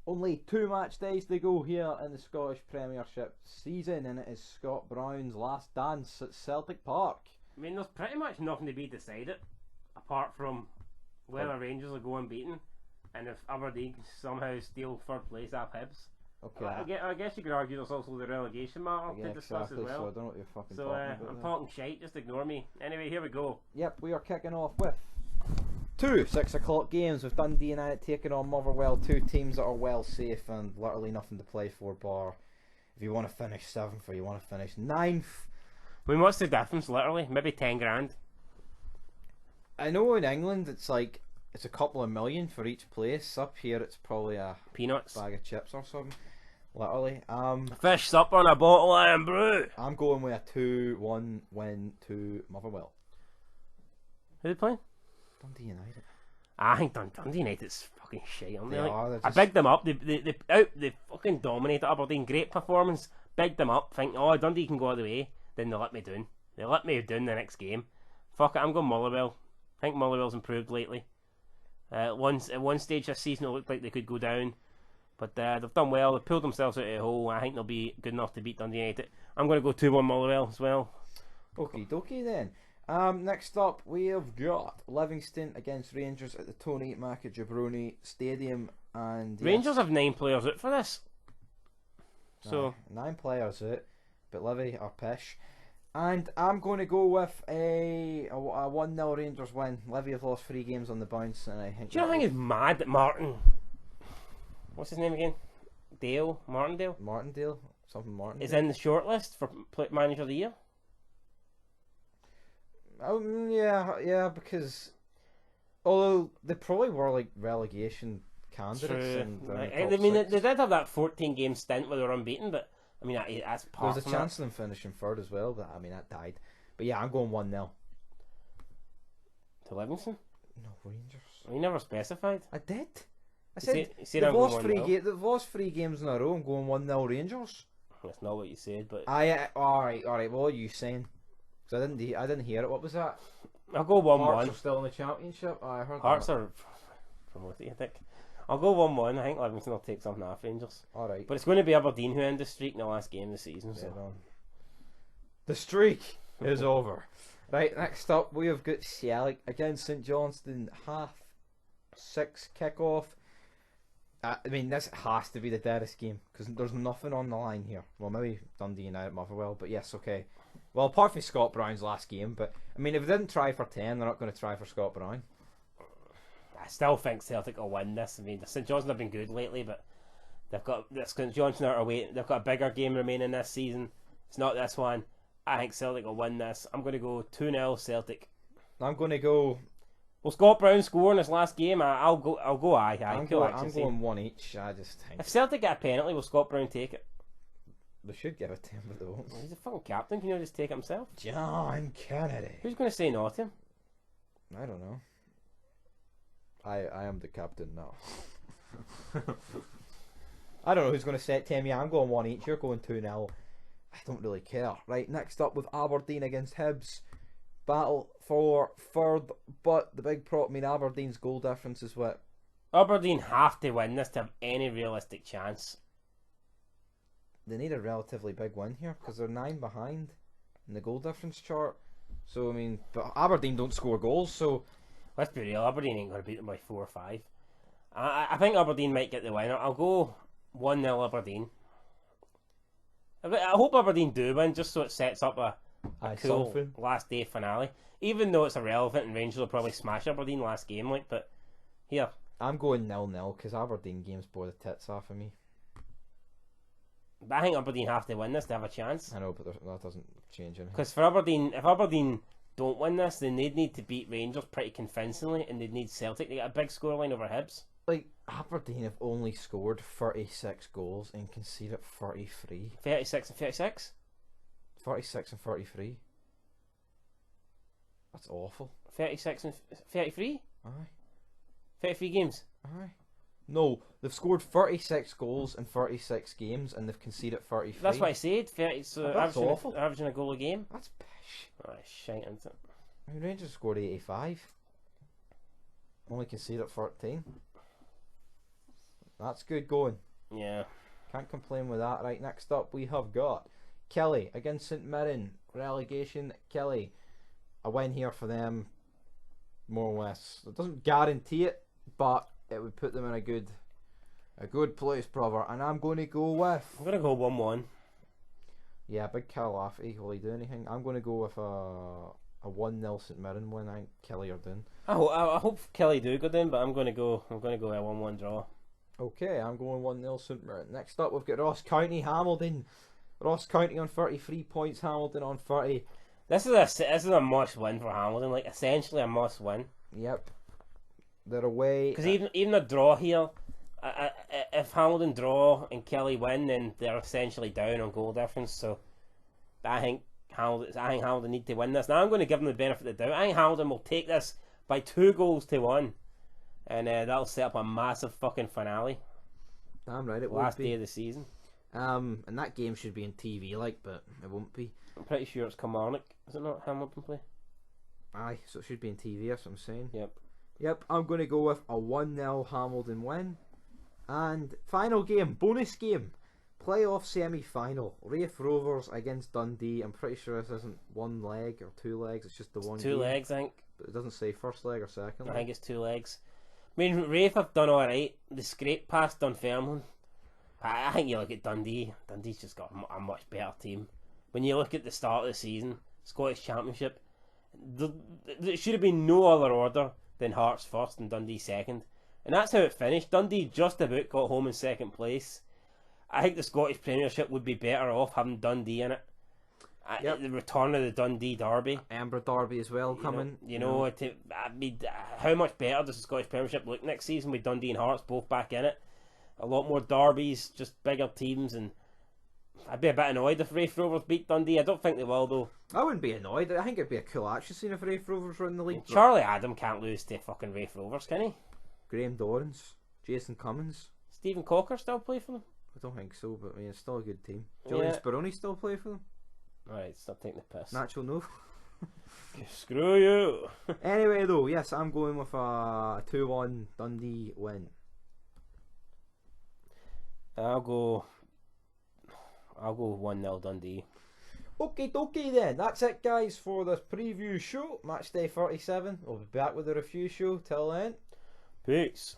Only 2 match days to go here in the Scottish Premiership season, and it is Scott Brown's last dance at Celtic Park. I mean, there's pretty much nothing to be decided apart from whether Rangers will go unbeaten and if Aberdeen somehow steal third place off Hibs. Okay. I guess you could argue there's also the relegation matter to discuss as well. So I don't know what you're fucking so talking about. I'm talking shite, just ignore me. Anyway, here we go. Yep, we are kicking off with 2 6 o'clock games with Dundee United taking on Motherwell, 2 teams that are well safe and literally nothing to play for, bar if you want to finish 7th or you want to finish 9th. I mean, what's the difference, literally? Maybe 10 grand. I know in England it's like, it's a couple of million for each place. Up here it's probably a peanuts, bag of chips or something. Literally. Fish supper on a bottle of iron brew. I'm going with a 2-1 win to Motherwell. Who are they playing? Dundee United. I think Dundee United's fucking shit, aren't they? Are, I bigged them up. They fucking dominated Aberdeen. Great performance. Bigged them up. Think, oh, Dundee can go all the way. Then they let me down. They let me down the next game. Fuck it, I'm going Motherwell. I think Motherwell's improved lately. At one stage this season it looked like they could go down, but they've done well. They've pulled themselves out of the hole. I think they'll be good enough to beat Dundee United. I'm going to go 2-1 Motherwell as well. Okie dokie then. Next up we have got Livingston against Rangers at the Tony Macajabroni Stadium, and Rangers have 9 players out for this. So 9 players out, but Livy are pish. And I'm going to go with a 1-0 Rangers win. Livy have lost 3 games on the bounce, and I think. Do you know what I think is mad that Martin? What's his name again? Martindale. Something Martindale. Is in the shortlist for manager of the year. Yeah, because although they probably were like relegation candidates. They did have that 14-game stint where they were unbeaten, but I mean that's part. There was a chance of them finishing third as well, but I mean that died. But yeah, I'm going 1-0 to Livingston. No, Rangers. You never specified. I did. I said they've lost 3 games in a row. I'm going 1-0 Rangers. That's not what you said, but all right. What are you saying? Because I didn't hear it. What was that? I'll go 1-1. Hearts are still in the championship. I heard Hearts are promoted, I think. I'll go 1-1. I think Livingston will take something off Rangers. All right, but it's going to be Aberdeen who end the streak in the last game of the season. So the streak is over. Right, next up we have got Celtic against St Johnstone, 6:30 kickoff. I mean, this has to be the deadest game because there's nothing on the line here. Well, maybe Dundee United, Motherwell, but yes, okay. Well, apart from Scott Brown's last game, but I mean, if they didn't try for 10, they're not going to try for Scott Brown. I still think Celtic will win this. I mean, St Johnstone have been good lately, but St Johnstone are away. They've got a bigger game remaining this season. It's not this one. I think Celtic will win this. I'm going to go 2-0 Celtic. I'm going to go. Will Scott Brown score in his last game? I'll go aye. I'm going 1 each. I just think if Celtic get a penalty, will Scott Brown take it? They should give it to him, but they won't. He's a fucking captain. Can you just take it himself? John Kennedy. Who's going to say no to him? I don't know. I am the captain now. I don't know who's going to say it to him. Yeah, I'm going 1 each. You're going 2-0. I don't really care. Right, next up with Aberdeen against Hibs. Battle for third, but the big prop, I mean, Aberdeen's goal difference is what? Aberdeen have to win this to have any realistic chance. They need a relatively big win here because they're 9 behind in the goal difference chart. So I mean, but Aberdeen don't score goals, so let's be real. Aberdeen ain't going to beat them by 4 or 5. I think Aberdeen might get the win. I'll go 1-0 Aberdeen. I hope Aberdeen do win, just so it sets up a cool last day finale. Even though it's irrelevant and Rangers will probably smash Aberdeen last game, but here. I'm going 0-0 because Aberdeen games bore the tits off of me. But I think Aberdeen have to win this to have a chance. I know, but that doesn't change anything. Because for Aberdeen, if Aberdeen don't win this, then they'd need to beat Rangers pretty convincingly, and they'd need Celtic to get a big scoreline over Hibs. Like, Aberdeen have only scored 36 goals and conceded 33. 36 and 36? 36 and 33. That's awful. 36 and 33? Aye. 33 games? Aye. No, they've scored 36 goals in 36 games and they've conceded 33. That's what I said. 30. So that's awful. Averaging a goal a game. That's pish. Oh, shite, isn't it? I mean, Rangers scored 85. Only conceded 13. That's good going. Yeah. Can't complain with that. Right, next up we have got Kelly against St Mirren. Relegation, Kelly. A win here for them, more or less. It doesn't guarantee it, but it would put them in a good place, brother. And I'm going to go with... I'm going to go 1-1. Yeah, big Cal off. Will he do anything? I'm going to go with a 1-0 St Mirren win. I think Kelly are doing. I hope Kelly do go down, but I'm going to go a 1-1 draw. Okay, I'm going 1-0 St Mirren. Next up, we've got Ross County, Hamilton. Ross County on 33 points, Hamilton on 30. This is a must win for Hamilton, like essentially a must win. Yep, they're away. Because even a draw here, if Hamilton draw and Kelly win, then they're essentially down on goal difference. So I think Hamilton need to win this. Now I'm going to give them the benefit of the doubt. I think Hamilton will take this by 2-1, and that'll set up a massive fucking finale. Damn right, it will. Last day of the season. And that game should be on TV, but it won't be. I'm pretty sure it's Kilmarnock. Is it not Hamilton play? Aye, so it should be on TV. That's what I'm saying. Yep. I'm going to go with a 1-0 Hamilton win. And final game, bonus game, playoff semi-final. Raith Rovers against Dundee. I'm pretty sure this isn't one leg or 2 legs. It's just the one. Two game. legs, I think. But it doesn't say first leg or second leg. I think it's 2 legs. I mean, Raith have done alright. They scraped past Dunfermline. I think you look at Dundee. Dundee's just got a much better team. When you look at the start of the season, Scottish Championship, there should have been no other order than Hearts first and Dundee second. And that's how it finished. Dundee just about got home in second place. I think the Scottish Premiership would be better off having Dundee in it. Yep. The return of the Dundee Derby. Edinburgh Derby as well coming. How much better does the Scottish Premiership look next season with Dundee and Hearts both back in it? A lot more derbies, just bigger teams, and I'd be a bit annoyed if Raith Rovers beat Dundee. I don't think they will, though. I wouldn't be annoyed. I think it'd be a cool action scene if Raith Rovers were in the league. Charlie Adam can't lose to fucking Raith Rovers, can he? Graham Dorrans, Jason Cummins. Stephen Cocker still play for them? I don't think so, but I mean, it's still a good team. Julian Speroni still play for them? Alright, stop taking the piss. Natural no. Screw you. Anyway, though, yes, I'm going with a 2-1 Dundee win. I'll go 1-0 Dundee. Okay, then. That's it, guys, for this preview show. Matchday 37. We'll be back with a review show. Till then. Peace.